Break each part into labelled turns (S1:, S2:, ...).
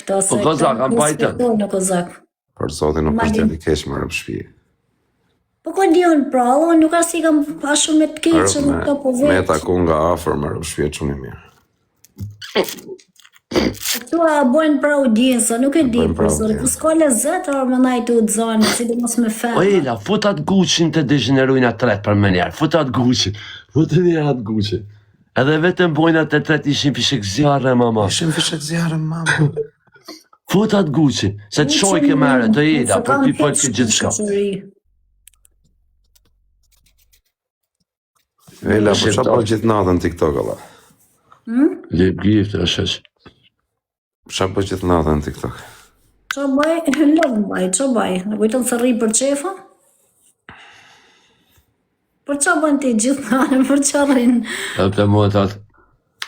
S1: këto se
S2: Kozak, kam pajtë.
S1: në Kozak.
S3: Për zotin nuk është djali keq më rëp shpi.
S1: Po ko dion pra, unë nuk as i kam pa shumë me të keqë në këto po vetë.
S3: Me taku nga afër më rëp shpi e çuni mirë.
S1: Këtu a bojnë pra audiencë, nuk e di, për zonë, ku s'ka lezet, or më najtë u dzone, sidomos me fe.
S2: O Ela, futat Gucci të degenerojnë atë tret për më njerë, futat Gucci, futën njerë atë Gucci. Edhe vetëm bojnë atë tret ishin fishek zjarë, mama.
S3: Ishin fishek zjarë, mama.
S2: Futat Gucci, se të shoj ke mere, të Ela, për t'i folë që gjithë shka.
S3: Ela, për qa për gjithë natën TikTok, Allah?
S2: Lip gift, e shesh.
S3: Qa për gjithë natën TikTok?
S1: Qa baj? Lëvë baj, qa baj? Në kujton se rri për qefa? Për qa bën ti gjithë natën, për qa rrinë?
S2: E për mua të atë,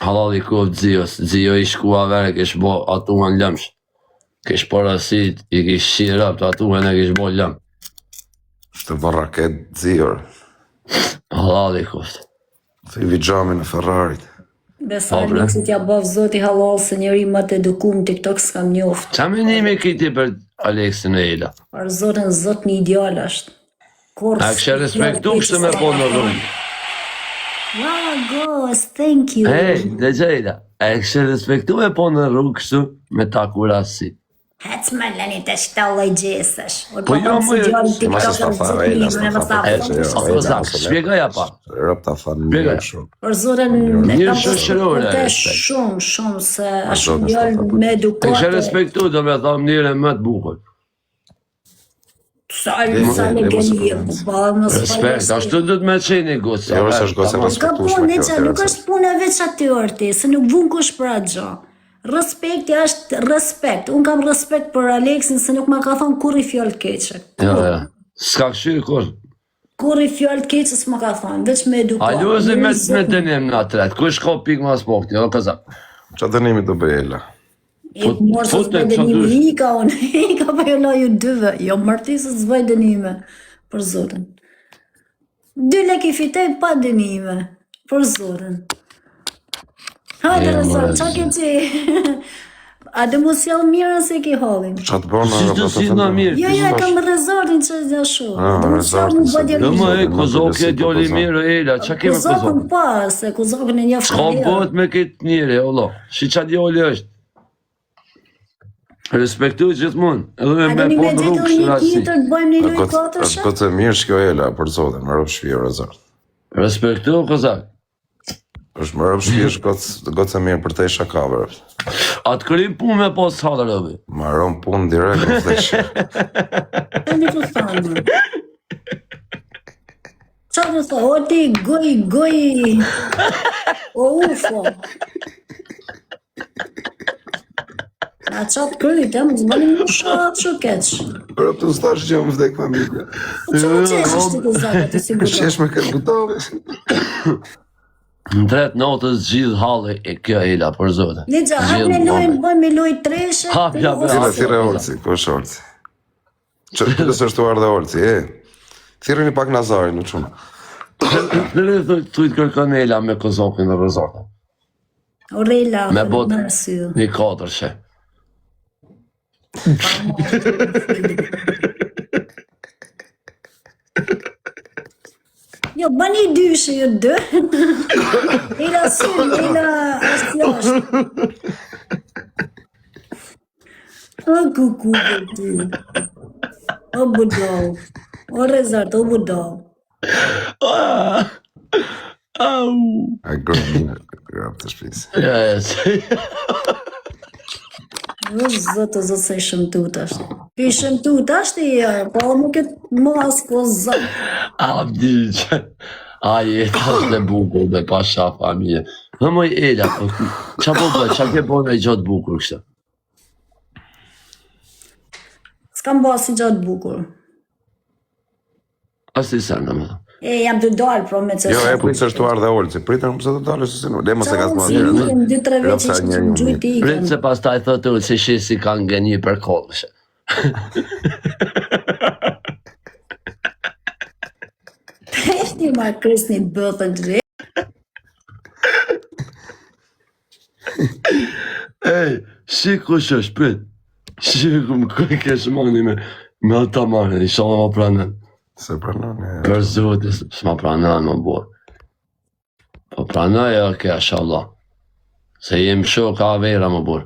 S2: halal i kovë Zios, Zio i shkua vere, kesh bo atuan lëmsh. Kesh parasit, i kesh shirap, të atuan e kesh bo lëm.
S3: Shtë varaket Zior.
S2: Halal i kovë.
S3: Thivi gjami në Ferrarit.
S1: Besa Aleksit ja bëv zoti halal se njeri më të edukum TikTok s'kam njoft.
S2: Qa menimi këti për Aleksin e Ela?
S1: Për zotin zot një ideal është.
S2: A kështë respektu kështë me po në rrugë?
S1: Gos, thank you.
S2: Hej, dhe gjejda, a kështë respektu me po në rrugë kështu me taku rasi?
S1: Hec me lëni të shtalloj gjesësh.
S2: Po jo më
S1: e
S3: Ma se s'ta fa Ela,
S2: shpjegaj pa.
S3: Rëp ta fa në mirë shumë.
S1: Për zotin
S2: Mirë shëshërore, respekt.
S1: Shumë, se është njërë me
S2: E kështë
S1: edukate.
S2: respektu do me thamë njëre më të bukur.
S1: Sa në gëllje,
S2: Respekt, ashtu du të me qeni gusë.
S3: Jo, është gosë e
S1: Ka
S3: respektushme
S1: punë,
S3: kjo.
S1: nuk është punë e veç aty orti, se nuk vun kush për atë gjë. Respekti është respekt. Unë kam respekt për Aleksin se nuk ma ka thonë kur i fjallë keqe.
S2: Ja. S'ka këshirë kur.
S1: Kur i fjallë keqe s'ma ka thonë, veç me edukat.
S2: A luzi me dënim në atret, kush ka pik ma spokti, o këza.
S3: Qa dënimi të bëj Ela?
S1: E të morë se s'bëj dënime, hika unë, hika pa jo laju dyve. Jo mërti se s'bëj dënime, për zotin. 2 lek i fitej pa dënime, për zotin. Hajde Rezor, qa ke qi? A dhe mu s'jall mirën se ki halin?
S3: Qa të bëna?
S2: Qështë si në mirë?
S1: Jo, e kam Rezorin që është dhe shu. Dhe mu s'jall mu bëdje
S2: Dhe më e
S1: mirë.
S2: kozokë e djoli mirë, Ela, qa keme
S1: Kozokën
S2: kozokë?
S1: pa, se kozokën e njofë
S2: Ka bët me këtë njëri, Allah, shi qa djoli është. Respektu gjithmonë, edhe
S1: A
S2: me
S1: do një
S2: po
S1: me
S2: në
S1: gjithë
S2: rrugë
S1: një
S2: shirasi.
S1: tjetër të bëjmë një lojë
S3: Është
S1: katërshe?
S3: këtë mirë shkjo Ela, për zotin, më rëp shpi o Rezor.
S2: Respektu, kozak.
S3: është më rëp shpi është gotë e mirë për te shakave.
S2: Atë kërim punë me pas halë rëbi.
S3: Ma rëm punë direkt në flesh.
S1: Qa një të thamë? Qa të thamë? O ti goj... O ufo. A qatë kryt, më zbani më shatë që keqë.
S3: Rëp të stash që më vdek familja.
S1: Qa më qesh është të zaka të sigur?
S3: Qesh me këtë butove.
S2: Në tretë natës gjithë halë e kjo Ela, për zote.
S1: Ligja, hap me lojnë, bëjmë me lojë treshe.
S2: Hap, ja,
S3: Thire Olci, ku është Olci? Që kësë është tuar dhe Olci, Thire një pak Nazarin, në qumë.
S2: Në të kërkën Ela me kozokën në rëzote.
S1: Orela,
S2: Me bot
S1: në rësydhë.
S2: një 4
S1: Jo, bani 2 shë, jo 2. Ela syrë, Ela është jashtë. O kuku dhe ti. O budol. O Rezart, o budol.
S2: Au!
S3: A grab të shpisë.
S2: Yes.
S1: O zëtë se i shëmtut është. I shëmtut është i, po më këtë mas, po zëtë.
S2: A di që... A jetë është dhe bukur dhe pa shaf familje. Në moj Ela, qa po bëj, qa ke po në i gjatë bukur kështë?
S1: S'kam ba si gjatë bukur.
S2: Asti sen në më dhe.
S1: Jam të dalë, pro me që
S3: Jo, e pritë është tuar dhe Olci. Pritër më se të dalë, se sinu. Le më se ka të
S1: si
S3: më
S1: ikem 2-3 vjeqe që që më gjujt i
S2: Pritë
S1: ikem.
S2: se pas taj thëtë ullë se shi si kanë gënjë për kollëshe.
S1: Peshti ma kresni bëtën të re.
S2: Ej, Shiko që shpet. Shiko më kërë kesh mani me ata marrë, inshallah ma pranën.
S3: Se pranon e...
S2: Për zotis, s'ma pranën më bërë. Po pranën e oke, inshallah. Se jem shok ka vera më bërë.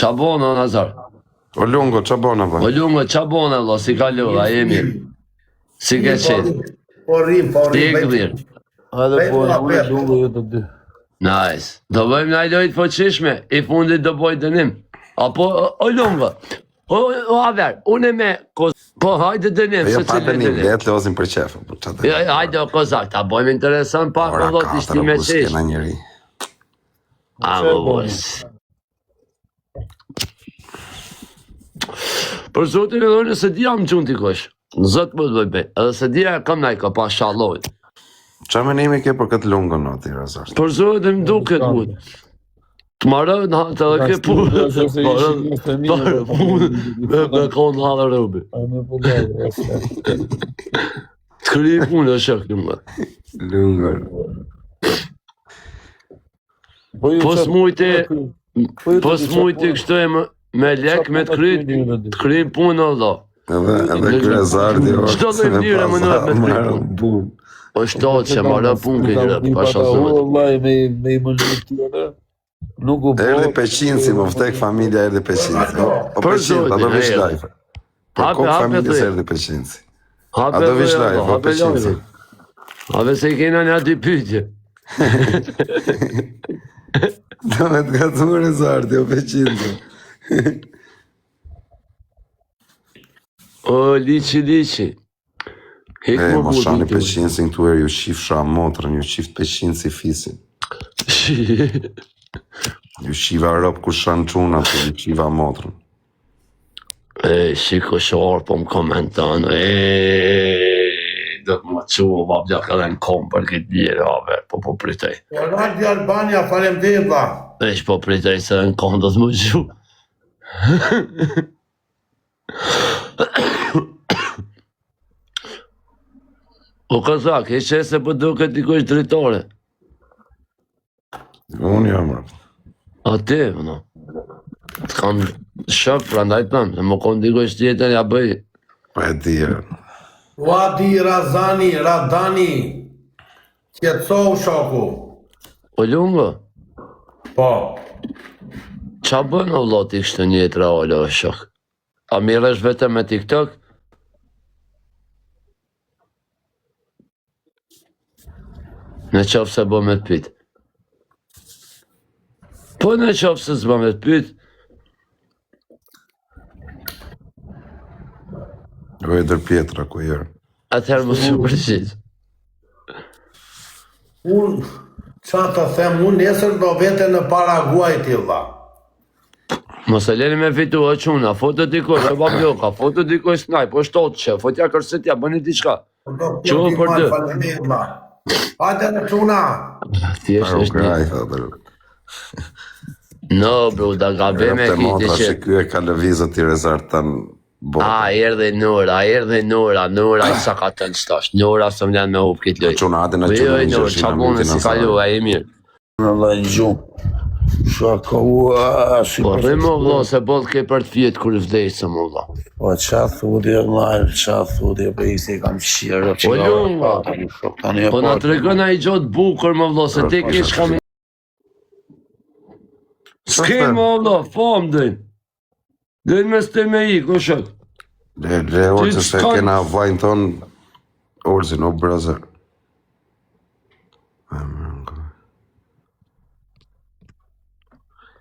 S2: Qa bona, Nazar?
S3: O Lungo, qa bona ba?
S2: O Lungo, qa bona, Allah, si ka lura, jemi. Si ke qenë?
S4: Po rrim.
S2: Ti e këdhirë.
S5: Hajde po, unë Lungo ju të dy.
S2: Nice. Do bëjmë në lojtë fuqishme, i fundit do bëjë dënim. Apo, o Lungo, o Aver, unë me, po hajde dënim,
S3: Jo
S2: se
S3: pa
S2: cilë
S3: dënim,
S2: dënim.
S3: letë lozim për qefë.
S2: Hajde o kozak, ta bëjmë interesant pak,
S3: Ora
S2: o do t'ishti me
S3: buske
S2: qesh.
S3: na njëri.
S2: A, më vës. Për zotin e dojnë, se dhja më gjunë t'i kosh. Në zotë më të bëjbe, edhe se dhja kam najka pa shalojt.
S3: Qa menimi ke për këtë Lungo në ti, Razar?
S2: Për zotin më duket mund. Të marrë në hatë edhe ke punë. Parë punë, me konë halë rëbi. Të kërri punë e shëk në më.
S3: Lungo.
S2: Po s'mujti kështu e me lek me të kryjnë punë Allah.
S3: Edhe kërë Zardi,
S2: Çdo lloj mënyre më nëhet me të kryjnë. Po shtohet që marrë punë këtë rëbë, pasha zëmë.
S5: Wallahi me i mënyrë tjera, nuk u
S3: Erdi Peqinci, më vtek familja Erdi Peqinci. Po
S2: Për
S3: Peqinci,
S2: zotin,
S3: ato vish
S2: erdhi.
S3: live. Për kokë familjes Erdi Peqinci.
S2: Hape
S3: Ato vish
S2: dhe
S3: live, po
S2: hape
S3: Peqinci.
S2: lojë. Hape se i kena një aty pyetje.
S3: Do me të gatur e Zardi, o Peqinci.
S2: O, liqi. Hek
S3: E,
S2: më
S3: moshani
S2: buti.
S3: Peqinci këtu erë, ju shifsha motrën, ju shift Peqinci fisin. Ju shiva rëp ku shanë quna, po ju shiva motrën.
S2: E, shiko shorë, po më komentan, do të më qua, babja ka dhe në kom për këtë bjerë, po pritej.
S4: Radio Albania, faleminderit vlla.
S2: Veç po pritej se në kom do të më gju. O kazak, e që se po duke dikush dritore.
S3: Unë jam rëp.
S2: A ti, no. Të kam shok, pra ndaj tëmë, se më kon dikush tjetër, ja bëj.
S3: Po e di,
S4: Wadi Radani. Qetësohu shoku.
S2: O Lungo,
S4: Po.
S2: qa bën o vlot i kështë një të reale o shok? A mirësh vetëm me TikTok? Në qofë se bo me të pyt. Po në qofë se zbo me të pyt,
S3: o e dër pjetra ku jërë.
S2: atëherë më së përgjith.
S4: Unë, qa të them, unë nesër do vete në Paraguay ti vlla.
S2: Mos e leni me fitu o quna, foto dikosh, e babjoka, foto dikosh snaj, po shtotë që, fotja kërsetja, bëni diçka. Qo për dë.
S4: Faleminderit vlla. Hajde në çuna.
S2: Thjesht është një.
S3: Paraguay, thotër.
S2: No, bro, da ka bëme
S3: Rëpte motra
S2: kiti
S3: që
S2: që...
S3: ky e ka lëvizët i rezart të në botë.
S2: erdhe Nora, sa ka të në stash, Nora së më janë me hupë këtë lojë.
S3: Quna atë në
S2: Po jo,
S3: quna një
S2: Nora,
S3: qëshin
S2: qa bune si kalu, a e mirë.
S5: në lajnë gjumë. Shaka ua, si
S2: Po rrimë, vlo, se bollë ke për të fjetë kur vdejtë, më vlo.
S5: Po qa thudje lajnë, qa thudje, po i se kam shirë.
S2: Po lunga, po na të regën a i gjotë bukur, më vlo, se ti kish kam... S'ke më vlo, fam dëjnë. Dëjnë me s'te me i, ku shok.
S3: Le orëse se
S2: s'ka-
S3: kena vajnë tonë, orëzin, o brëzër.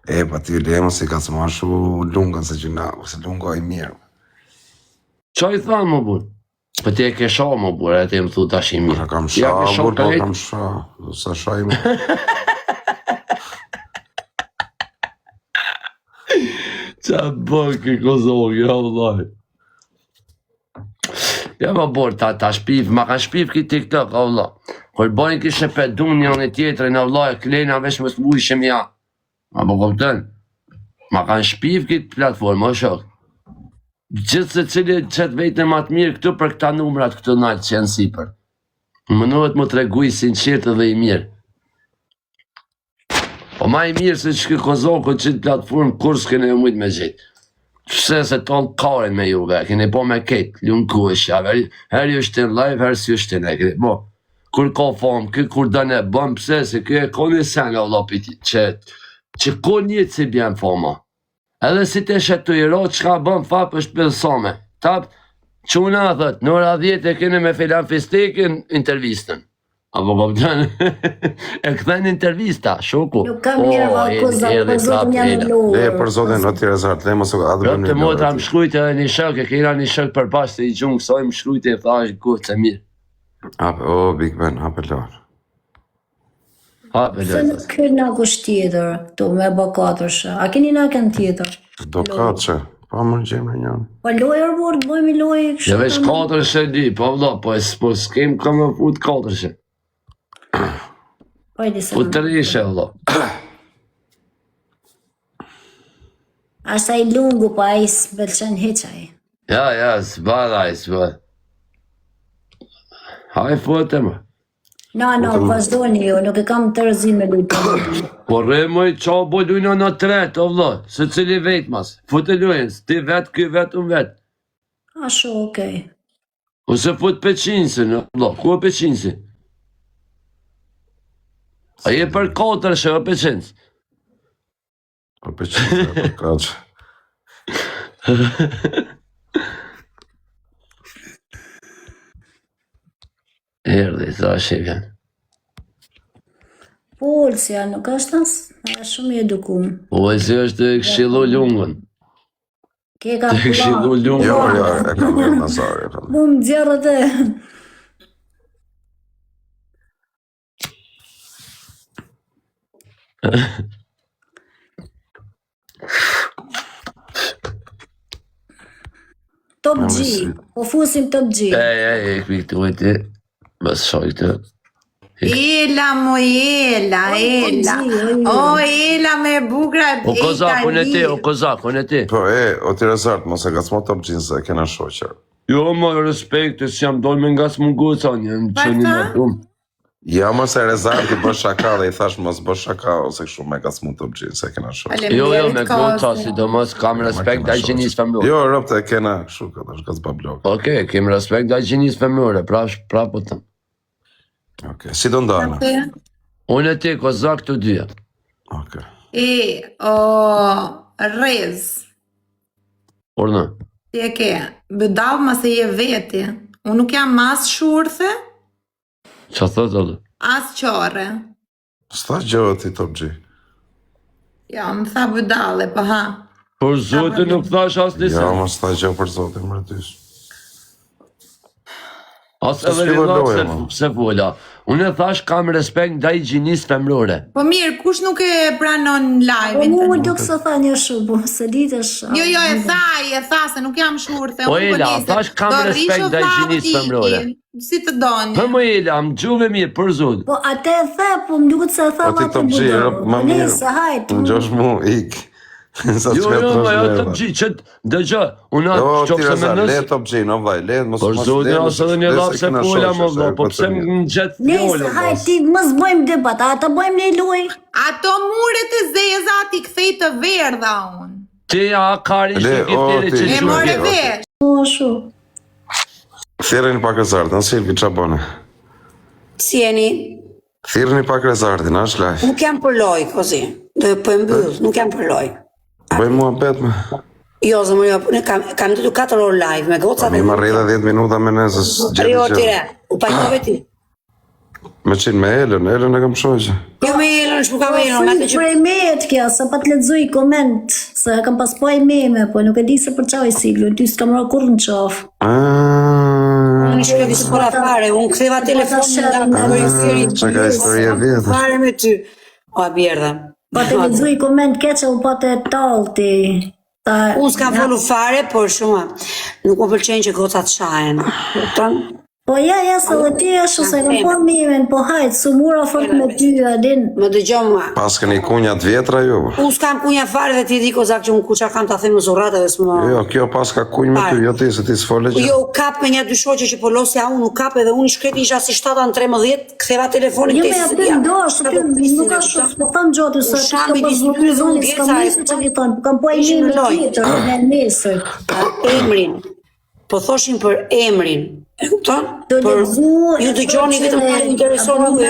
S3: E, pa ty lema si ka së mashu lunga se gjuna, se lunga i mirë.
S2: Qa i thanë, më burë? Po ti e ke sha, më burë, e ti më thu tash i mirë.
S3: Pra kam
S2: Ja
S3: sha,
S2: ke sha
S3: burë, po
S2: krejt?
S3: kam sha, sa sha i më.
S2: Qa bërë ke kozogë, ja vëllaj. Ja më borë, ta shpif, ma ka shpif ki TikTok, a vëllaj. Kër bojnë kishe pe dun një në tjetërin, a vëllaj, klejna vesh më s'mujshem ja. Ma po kopten. Ma kanë shpif këtë platformë, o shok. Gjithë se cili qëtë vejtë në matë mirë këtu për këta numrat këtu naltë që janë sipër. Më nëhet më treguj sinqert dhe i mirë. Po ma I mirë se që Kozoko që të platformë kur s'kene e mujtë me gjithë. Pse se tonë karin me juve, kene po me ketë, lunë ku e shave, heri është në live, heri si është në kene po. Kur ka famë, kur dëne bëm, pse se kë e ka një sen nga vlopit që ko njëtë si bjen fama. Edhe si të shetu I ro, që ka bëm fapë është pëllësame. Tap, quna thët, në ora 10 e kene me filan fistekin intervistën. Apo këpëtën, e këthen intervista, shoku.
S1: Nuk kam mirë për zotin janë në lorë.
S3: Le, për zotin, o tjere zartë, le mos atë bëm
S2: Të motra më shkrujt edhe një shok, e kena një shok për pas të I gjungë, kësoj më shkrujt e thash, kohë të mirë.
S3: O, Big Ben, hape lorë.
S2: Hape
S1: Se
S2: lorë.
S1: nuk kërna kusht tjetër, to me bë 4-shë. A keni na kënë tjetër?
S3: Do katë që, pa më në gjemë në njënë.
S1: Po lojër bërë, të bëjmë I lojë kështë.
S2: Dhe veç 4 di, po vëlla, po s'kem ka me fut 4.
S1: Po e disë.
S2: Po të rishe, vëlla.
S1: Asa I lungu, po a I s'belqen heqaj.
S2: Ja, s'badaj, s'badaj. Haj fote më.
S1: No, vazhdojnë jo, nuk e kam të rëzim me lujtë.
S2: Po remoj qa bo lujna në tret, o vëlla, se cili vetë mas. Fote lujnë, ti vetë, ky vetë, unë vetë.
S1: Asho, okej.
S2: Ose fut peqinsi, në vëlla, ku e peqinsi? A je për 4 shë, o peqinsi?
S3: O për qëtë, për katë.
S2: Erdi, sa shifjan.
S1: Polësja, nuk është shumë I edukum.
S2: Po e si është këshillu lungën.
S1: Ke ka
S2: Të këshillu lungën.
S3: Jo, e kam mirë Nazari.
S1: Mu më djerët e... Top G, po fusim Top G.
S2: E, këtu e ti. Bas shoj të.
S6: Ela, mo Ela. O, Ela me bugra
S2: O kozakun e ti, o kozakun e ti.
S3: Po, o tjere zartë, mos e gacmo Top G se kena shoqër.
S2: Jo, më respekt, se jam dojnë me nga smunguca, një në që një në tumë.
S3: Ja, mos e rezartë I bë shaka dhe I thash mos bë shaka ose kështu me gacmu Top G se kena shoqër.
S2: Jo, me goca, sidomos kam respekt dhe higienisë femrore.
S3: Jo, ropte e kena kështu këtë është gacba blok.
S2: Okej, kem respekt dhe higienisë femrore, pra po tëmë.
S3: Okej, si do ndana?
S2: Unë e ti, kozak të dyja.
S3: Okej.
S6: Rez.
S2: Por në?
S6: Ti e ke, bëdal ma se je veti. Unë nuk jam mas shurthe,
S2: Qa thot edhe?
S6: as qore.
S3: Sta gjohë ti Top G?
S6: Ja, më tha bëdale, po ha.
S2: Por zote nuk thash as
S3: Ja,
S2: disa.
S3: mos sta gjohë për zotin më rëtysh.
S2: As edhe
S3: s'ke
S2: rilat
S3: vëlloje,
S2: se vola. Unë e thash kam respekt dhe higienisë femrore.
S6: Po mirë, kush nuk e pranon
S1: Po
S6: live-in?
S1: mu duk se tha një shumë, se ditësh...
S6: Jo, e tha se nuk jam shurthe.
S2: Po,
S6: unë
S2: Ela,
S6: nisem.
S2: thash kam
S6: Do
S2: respekt
S6: risho
S2: dhe higienisë
S6: fati,
S2: femrore.
S6: Si të doni.
S2: Për më Ela, më gjuve mirë, për zotë.
S1: Po atë e the, po më duket se e tha
S3: Po ti
S1: ma të
S3: Top G,
S1: budal.
S3: rëp më mirë.
S1: Nese, hajtë.
S3: Në gjosh mu, ik. Sa
S2: Jo,
S3: që
S2: jo, Top G, qëtë, dëgjë, unë
S3: Jo,
S2: atë qofë
S3: tira
S2: se me
S3: zartë, le
S2: nësë.
S3: Top G, no vaj, le, mos...
S2: Por zotë, asë edhe një lapë se fola më vlo, po pse më gjetë
S1: Nese,
S2: fjollë,
S1: hajtë, ti mos bëjmë debat, a të bëjmë një loj.
S6: Ato muret e zeza ti kthej të verdha unë.
S2: Ti a kari që kitire që
S6: E
S2: që
S6: more
S2: që.
S6: vesh.
S1: Po, shu.
S3: Thirreni pak rezartë, në Silvi, qa bone?
S7: Si jeni?
S3: Thirreni pak rezartë, në është live.
S7: Nuk jam për loj, kozi. Do po e mbyll, nuk jam për loj.
S3: Bëjmë mua bet me.
S7: Jo, zëmër, jo, ne kam ditu 4 orë live, me goca
S3: Mi më rrida 10 minuta me nëzës gjithë
S7: Jo,
S3: gjithë.
S7: tire, u pajtove ti.
S3: Me qinë me Ellen e kam shoqë.
S7: Jo me Elën, shpuka me Elën,
S1: Fri
S7: atë që...
S1: për e mejet kja, se pa të lexoj koment, se kam pas pa e meme, po nuk e di se për qa i siglu, ty s'kam ra kur në qaf.
S7: Unë shkjo disë për afare, unë këtheva telefonin nga më bërë
S3: Që ka historie vjetë.
S7: fare me ty. O, bjerda.
S1: Pa të lexoj koment keqe, u pa të talti.
S7: Unë s'kam folu fare, por shumë, nuk më pëlqenjë që gocat shahen. Kupton?
S1: Po ja, se dhe ti është se kam po mimen, po hajtë, su mura fort me ty, adin.
S7: Më dëgjoj mua.
S3: Pas keni kunja të vjetra ju?
S7: Unë s'kam kunja fare dhe ti di kozak që unë kuqa kam ta them në zurrate dhe s'më...
S3: Jo, kjo pas ka kunj me ty, jo ti, se ti s'fole që...
S7: Jo, u kap me një dy shoqe që po losja unë, u kap edhe unë i shkreti isha si 7-13, ktheva telefonin
S1: Jo
S7: te
S1: me aty ndosh, nuk është, po tham gjotë, se të
S7: Shambi
S1: pas zoni s'kam nisë që li thonë, kam po e një në tjetër, në nesër.
S7: Emrin. Po thoshin për emrin. E kupton?
S1: Do
S7: Për
S1: lexu,
S7: ju dëgjoni vetëm ta intereson ju.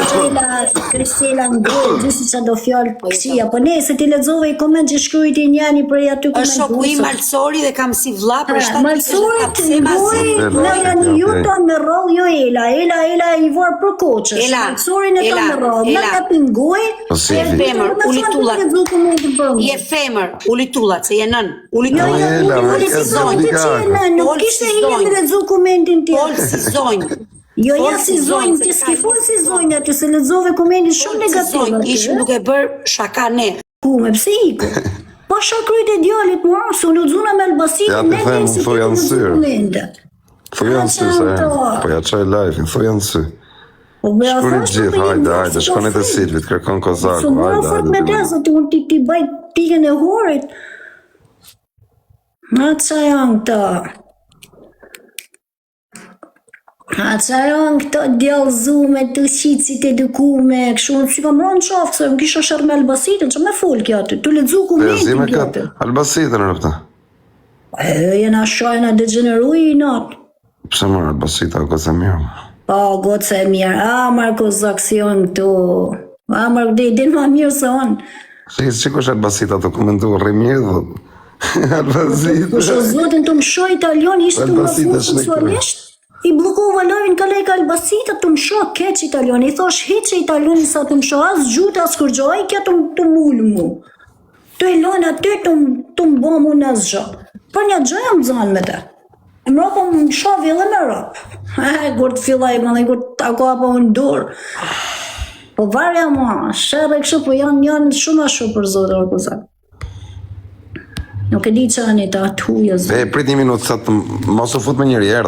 S1: Kristela ngoj, gjithë që do fjallë kësia, po nëse ti lexove i koment që shkrujti njani për aty koment.
S7: Është shoku im Malsori dhe kam si vlla për 7
S1: Malsori të ngoj, në janë ju tonë me roll, jo Ela i vor për koqës. Malsori në tonë me roll, në ka pingoj,
S7: Je femër, u litullat. Je femër, u litullat, se je nën. U
S1: Nuk ishte hinja me lexu komentin tjetër.
S7: Si zonjë.
S1: Jo, ja si zonjë, ti s'ki fol si zonjë aty, se lexove komentin shumë negativ.
S7: Ishim duke bër shaka ne.
S1: Ku me pse iku? Po shakryt e djalit më se unë udzuna me Albasitë,
S3: Ja të them, thuj janë syrë. Thuj janë sy, se po ja qaj live, thuj janë sy. Shkurit gjithë, hajde, shkonit e Silvit, kërkon Kozaku,
S1: Su mora fort me desë, ti unë ti baj pikën e horit. Na qa janë këta? A qa janë këta djallëzume, të shqicit edukume, kështu unë që kam ronë qafë, se më kisha shërë me Albasitën, që me folë kja të ledzu komentin
S3: Zime
S1: kja
S3: këtë,
S1: të.
S3: Albasitën në këta.
S1: Jena shajna degeneru i natë.
S3: Pse mërë Albasita, o këtë e mirë.
S1: Pa, gotë se e mirë, Marko Zaksion këtu. Marko dhe i din ma mirë se onë.
S3: Që kush Albasita të komentu rrimirë dhe... Albasita...
S1: Kushe zotin të më shoj italion, ishte të më fu seksualisht. I blokova lojnë ka lejka Albasita të më shoh keq italion. I thosh heqe italioni sa të më shoh as gjutë as kërgjoj, kja të mullë mu. Të i lojnë aty të më bo mu në zxo. Për një gjë jam zanë me te. E më ropo më shovi edhe me ropë. Kur të fillaj më dhe kur të ako apo më ndurë. Po varja ma, shërë e kështu, po janë shumë a shumë për zotë orkuzat. Nuk e di që anë i ta të hujës.
S3: Prit një minutë, mos u fut me njëri erë.